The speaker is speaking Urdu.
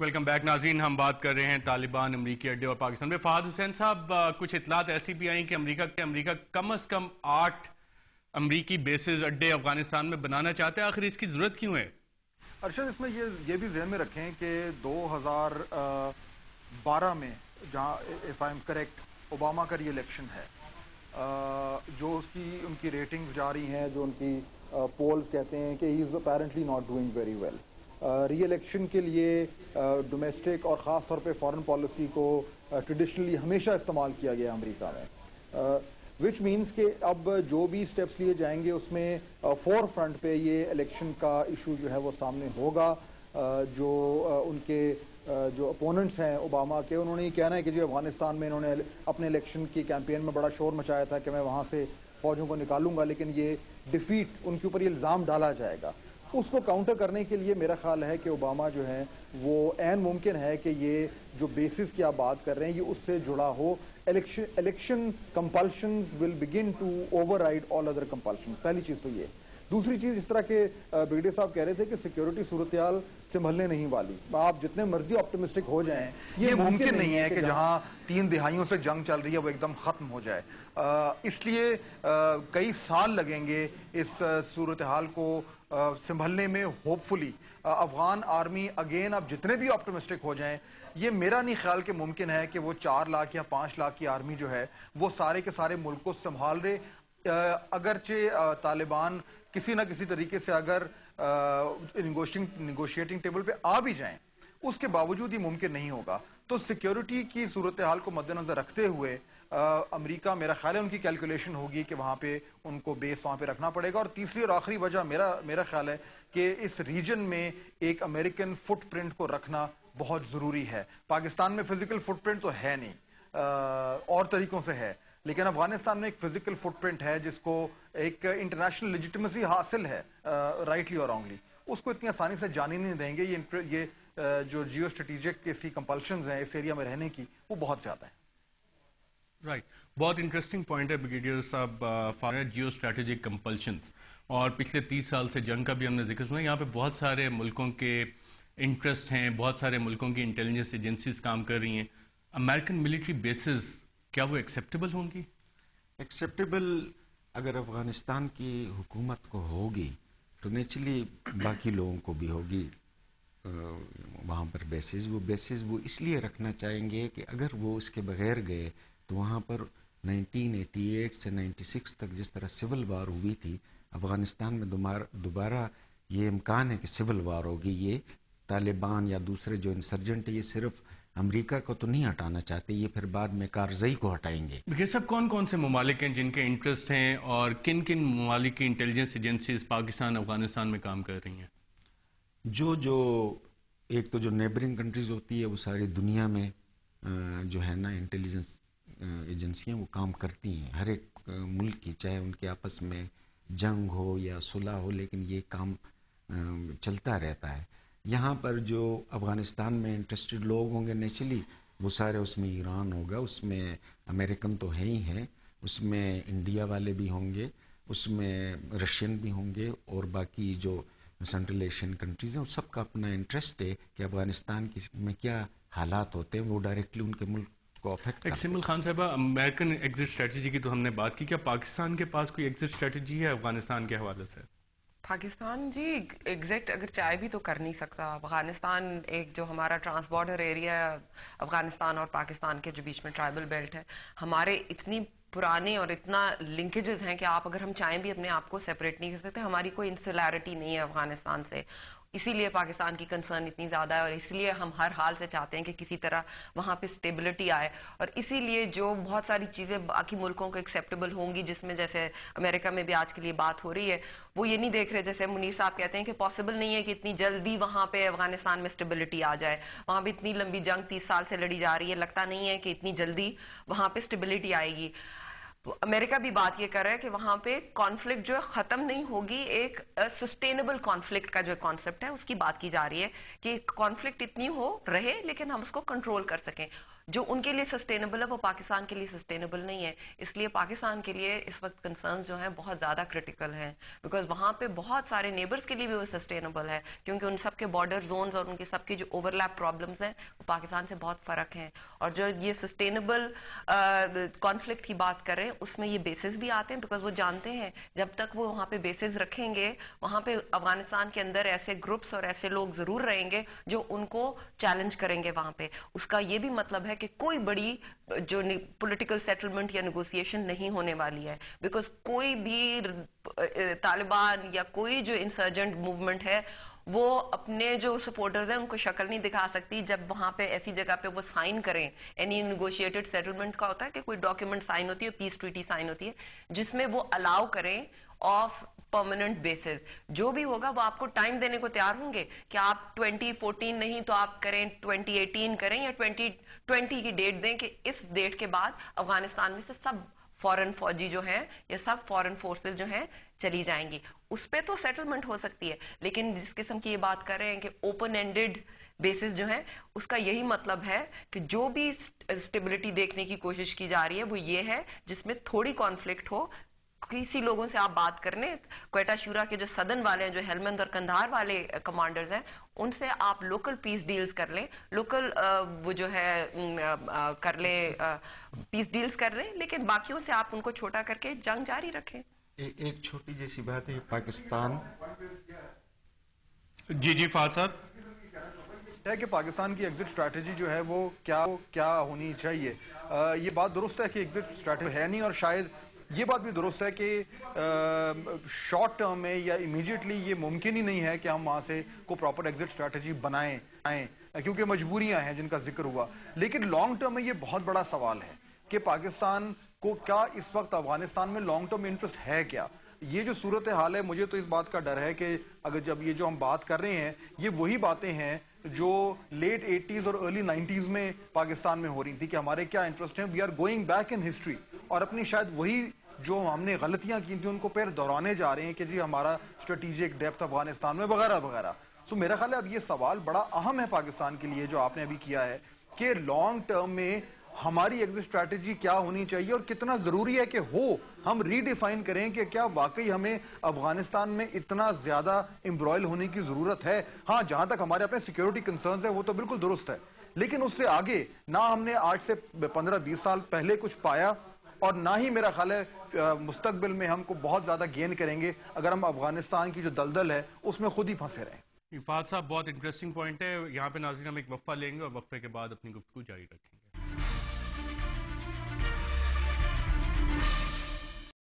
ویلکم بیک ناظرین. ہم بات کر رہے ہیں طالبان امریکی اڈے اور پاکستان میں. فہد حسین صاحب، کچھ اطلاعات ایسی بھی آئیں کہ امریکہ کم از کم 8 امریکی بیسز اڈے افغانستان میں بنانا چاہتا ہے. آخر اس کی ضرورت کیوں ہے؟ ارشد، اس میں یہ بھی ذہن میں رکھیں کہ 2012 میں جہاں if I'm correct اوباما کا ری الیکشن ہے، جو ان کی ریٹنگز جاری ہیں، جو ان کی پولز کہتے ہیں کہ he is apparently not doing very well. Re election کے لیے ڈومیسٹک اور خاص طور پہ فارن پالیسی کو ٹریڈیشنلی ہمیشہ استعمال کیا گیا امریکہ میں، وچ مینس کہ اب جو بھی سٹیپس لیے جائیں گے اس میں فور فرنٹ پہ یہ الیکشن کا ایشو جو ہے وہ سامنے ہوگا. جو ان کے جو اپوننٹس ہیں اوباما کے، انہوں نے یہ کہنا ہے کہ جی افغانستان میں انہوں نے اپنے الیکشن کی کیمپین میں بڑا شور مچایا تھا کہ میں وہاں سے فوجوں کو نکالوں گا، لیکن یہ ڈیفیٹ ان کے اوپر یہ الزام ڈالا جائے گا. اس کو کاؤنٹر کرنے کے لیے میرا خیال ہے کہ اوباما جو ہیں وہ عین ممکن ہے کہ یہ جو بیسز کی آپ بات کر رہے ہیں یہ اس سے جڑا ہو. Election compulsions will begin to override all other compulsion. پہلی چیز تو یہ. دوسری چیز، اس طرح کے بریگیڈیئر صاحب کہہ رہے تھے کہ سیکیورٹی صورتحال سنبھلنے نہیں والی. آپ جتنے مرضی آپٹمسٹک ہو جائیں، یہ ممکن نہیں ہے کہ جہاں 3 دہائیوں سے جنگ چل رہی ہے وہ ایک دم ختم ہو جائے. اس لیے کئی سال لگیں گے اس صورتحال کو سنبھلنے میں. ہوپ فلی افغان آرمی اگین اب جتنے بھی آپٹمسٹک ہو جائیں، یہ میرا نہیں خیال کہ ممکن ہے کہ وہ 4 لاکھ یا 5 لاکھ کی آرمی جو ہے وہ سارے کے سارے ملک کو سنبھال رہے. اگرچہ طالبان کسی نہ کسی طریقے سے اگر نیگوشیٹنگ ٹیبل پہ آ بھی جائیں، اس کے باوجود یہ ممکن نہیں ہوگا. تو سیکیورٹی کی صورتحال کو مد نظر رکھتے ہوئے امریکہ، میرا خیال ہے ان کی کیلکولیشن ہوگی کہ وہاں پہ ان کو بیس وہاں پہ رکھنا پڑے گا. اور تیسری اور آخری وجہ میرا خیال ہے کہ اس ریجن میں ایک امریکن فٹ پرنٹ کو رکھنا بہت ضروری ہے. پاکستان میں فزیکل فٹ پرنٹ تو ہے نہیں، اور طریقوں سے ہے، لیکن افغانستان میں ایک فزیکل فٹ پرنٹ ہے جس کو ایک انٹرنیشنل لیجیٹیمیسی حاصل ہے، رائٹلی اور رانگلی. اس کو اتنی آسانی سے جانے نہیں دیں گے. یہ جو جیو اسٹریٹجک ایسی کمپلشنز ہیں اس ایریا میں رہنے کی، وہ بہت زیادہ ہیں. رائٹ. بہت انٹرسٹنگ پوائنٹ ہے بریگیڈیئر صاحب. جیو اسٹریٹجک کمپلشنز اور پچھلے 30 سال سے جنگ کا بھی ہم نے ذکر سنا. یہاں پہ بہت سارے ملکوں کے انٹرسٹ ہیں، بہت سارے ملکوں کی انٹیلیجنس ایجنسیز کام کر رہی ہیں. امریکن ملٹری بیسز کیا وہ ایکسیپٹیبل ہوں گی؟ ایکسیپٹیبل اگر افغانستان کی حکومت کو ہوگی تو نیچرلی باقی لوگوں کو بھی ہوگی. وہاں پر بیسز وہ اس لیے رکھنا چاہیں گے کہ اگر وہ اس کے بغیر گئے تو وہاں پر 1988 سے 96 تک جس طرح سول وار ہوئی تھی افغانستان میں دوبارہ یہ امکان ہے کہ سول وار ہوگی. یہ طالبان یا دوسرے جو انسرجنٹ یہ صرف امریکہ کو تو نہیں ہٹانا چاہتے، یہ پھر بعد میں کارزئی کو ہٹائیں گے. یہ سب کون سے ممالک ہیں جن کے انٹرسٹ ہیں، اور کن ممالک کی انٹیلیجنس ایجنسیز پاکستان افغانستان میں کام کر رہی ہیں؟ جو ایک تو جو نیبرنگ کنٹریز ہوتی ہے وہ ساری دنیا میں جو ہے نا انٹیلیجنس ایجنسیاں وہ کام کرتی ہیں، ہر ایک ملک کی، چاہے ان کے آپس میں جنگ ہو یا صلح ہو، لیکن یہ کام چلتا رہتا ہے. یہاں پر جو افغانستان میں انٹرسٹڈ لوگ ہوں گے نیچرلی وہ سارے، اس میں ایران ہوگا، اس میں امریکن تو ہے ہی ہیں، اس میں انڈیا والے بھی ہوں گے، اس میں رشین بھی ہوں گے، اور باقی جو سینٹرل ایشین کنٹریز ہیں وہ سب کا اپنا انٹرسٹ ہے کہ افغانستان میں کیا حالات ہوتے ہیں وہ ڈائریکٹلی ان کے ملک کو افیکٹ کرتے ہیں. سمل خان صاحبہ، امریکن ایگزٹ اسٹریٹجی کی تو ہم نے بات کی، کیا پاکستان کے پاس کوئی ایگزٹ اسٹریٹجی ہے افغانستان کے حوالے سے؟ پاکستان جی ایگزیکٹ اگر چاہے بھی تو کر نہیں سکتا. افغانستان ایک جو ہمارا ٹرانس بارڈر ایریا ہے افغانستان اور پاکستان کے جو بیچ میں ٹرائبل بیلٹ ہے، ہمارے اتنی پرانے اور اتنا لنکیجز ہیں کہ اگر ہم چاہیں بھی اپنے آپ کو سیپریٹ نہیں کر سکتے. ہماری کوئی انسولیرٹی نہیں ہے افغانستان سے، اسی لیے پاکستان کی کنسرن اتنی زیادہ ہے، اور اس لیے ہم ہر حال سے چاہتے ہیں کہ کسی طرح وہاں پہ سٹیبلٹی آئے. اور اسی لیے جو بہت ساری چیزیں باقی ملکوں کو ایکسیپٹیبل ہوں گی، جس میں جیسے امریکہ میں بھی آج کے لیے بات ہو رہی ہے، وہ یہ نہیں دیکھ رہے، جیسے منیر صاحب کہتے ہیں کہ پاسبل نہیں ہے کہ اتنی جلدی وہاں پہ افغانستان میں سٹیبلٹی آ جائے. وہاں پہ اتنی لمبی جنگ 30 سال سے لڑی جا رہی ہے، لگتا نہیں ہے کہ اتنی جلدی وہاں پہ سٹیبلٹی آئے گی. امریکہ بھی بات یہ کر رہا ہے کہ وہاں پہ کانفلکٹ جو ہے ختم نہیں ہوگی. ایک سسٹینیبل کانفلکٹ کا جو کانسیپٹ ہے اس کی بات کی جا رہی ہے کہ کانفلکٹ اتنی رہے لیکن ہم اس کو کنٹرول کر سکیں. جو ان کے لیے سسٹینیبل ہے وہ پاکستان کے لیے سسٹینیبل نہیں ہے. اس لیے پاکستان کے لیے اس وقت کنسرنز جو ہیں بہت زیادہ کرٹیکل ہیں, بیکاز وہاں پہ بہت سارے نیبرز کے لیے بھی وہ سسٹینیبل ہے, کیونکہ ان سب کے بارڈر زونز اور ان کے سب کی جو اوور لیپ پرابلمس ہیں وہ پاکستان سے بہت فرق ہیں. اور جو یہ سسٹینیبل کانفلکٹ کی بات کریں اس میں یہ بیسز بھی آتے ہیں, بیکاز وہ جانتے ہیں جب تک وہ وہاں پہ بیسز رکھیں گے وہاں پہ افغانستان کے اندر ایسے گروپس اور ایسے لوگ ضرور رہیں گے جو ان کو چیلنج کریں گے وہاں پہ. اس کا یہ بھی مطلب ہے کہ کوئی بڑی جو پولیٹیکل سیٹلمنٹ یا نیگوسیشن نہیں ہونے والی ہے, بیکاز کوئی بھی طالبان یا کوئی جو انسرجنٹ موومنٹ ہے وہ اپنے جو سپورٹرز ہیں ان کو شکل نہیں دکھا سکتی جب وہاں پہ ایسی جگہ پہ وہ سائن کریں. اینی نیگوشیٹڈ سیٹلمنٹ کا ہوتا ہے کہ کوئی ڈاکیومنٹ سائن ہوتی ہے, پیس ٹریٹی سائن ہوتی ہے جس میں وہ الاؤ کریں آف پرماننٹ بیسز. جو بھی ہوگا وہ آپ کو ٹائم دینے کو تیار ہوں گے کہ آپ 2014 نہیں تو آپ کریں 2018 کریں یا 2020 کی ڈیٹ دیں کہ اس ڈیٹ کے بعد افغانستان میں سے سب فورن فوجی جو ہیں یا سب فورن فورسز جو ہیں چلی جائیں گی. اس پہ تو سیٹلمنٹ ہو سکتی ہے, لیکن جس قسم کی یہ بات کر رہے ہیں کہ اوپن اینڈڈ بیسز جو ہیں اس کا یہی مطلب ہے کہ جو بھی اسٹیبلٹی دیکھنے کی کوشش کی جا رہی ہے وہ یہ ہے جس میں تھوڑی کانفلکٹ ہو. کسی لوگوں سے آپ بات کر لیں, کوئٹہ شورا کے جو سدن والے ہیں, جو ہیلمند اور کندھار والے کمانڈرز ہیں, ان سے آپ لوکل پیس ڈیلز کر لیں, لوکل وہ جو ہے کر لیں, پیس ڈیلز کر لیں, لیکن باقیوں سے آپ ان کو چھوٹا کر کے جنگ جاری رکھیں. ایک چھوٹی جیسی بات ہے, پاکستان جی فہد صاحب ہے کہ پاکستان کی ایگزٹ اسٹریٹجی جو ہے وہ کیا ہونی چاہیے. یہ بات درست ہے کہ ایگزٹ اسٹریٹجی ہے نہیں, اور شاید یہ بات بھی درست ہے کہ شارٹ ٹرم میں یا امیڈیٹلی یہ ممکن ہی نہیں ہے کہ ہم وہاں سے کوئی پراپر ایگزٹ اسٹریٹجی بنائیں, کیونکہ مجبوریاں ہیں جن کا ذکر ہوا. لیکن لانگ ٹرم میں یہ بہت بڑا سوال ہے کہ پاکستان کو کیا اس وقت افغانستان میں لانگ ٹرم انٹرسٹ ہے کیا. یہ جو صورتحال ہے, مجھے تو اس بات کا ڈر ہے کہ اگر جب یہ جو ہم بات کر رہے ہیں یہ وہی باتیں ہیں جو لیٹ 80s اور ارلی 90s میں پاکستان میں ہو رہی تھی کہ ہمارے کیا انٹرسٹ ہیں. We are going back in history, اور اپنی شاید وہی جو ہم نے غلطیاں کی تھیں ان کو پھر دہرانے جا رہے ہیں کہ جی ہمارا اسٹریٹجک ڈیپتھ افغانستان میں وغیرہ وغیرہ. سو میرا خیال ہے اب یہ سوال بڑا اہم ہے پاکستان کے لیے جو آپ نے ابھی کیا ہے کہ لانگ ٹرم میں ہماری ایگزٹ اسٹریٹجی کیا ہونی چاہیے اور کتنا ضروری ہے کہ ہم ری ڈیفائن کریں کہ کیا واقعی ہمیں افغانستان میں اتنا زیادہ امبرائل ہونے کی ضرورت ہے. ہاں, جہاں تک ہمارے اپنے سیکیورٹی کنسرنز ہیں وہ تو بالکل درست ہے, لیکن اس سے آگے نہ ہم نے آج سے 15-20 سال پہلے کچھ پایا, اور نہ ہی میرا خیال ہے مستقبل میں ہم کو بہت زیادہ گین کریں گے اگر ہم افغانستان کی جو دلدل ہے اس میں خود ہی پھنسے رہیں. فہد صاحب بہت انٹرسٹنگ پوائنٹ ہے. یہاں پہ ناظرین ہم ایک وقفہ لیں گے اور وقفے کے بعد اپنی گفتگو جاری رکھیں گے.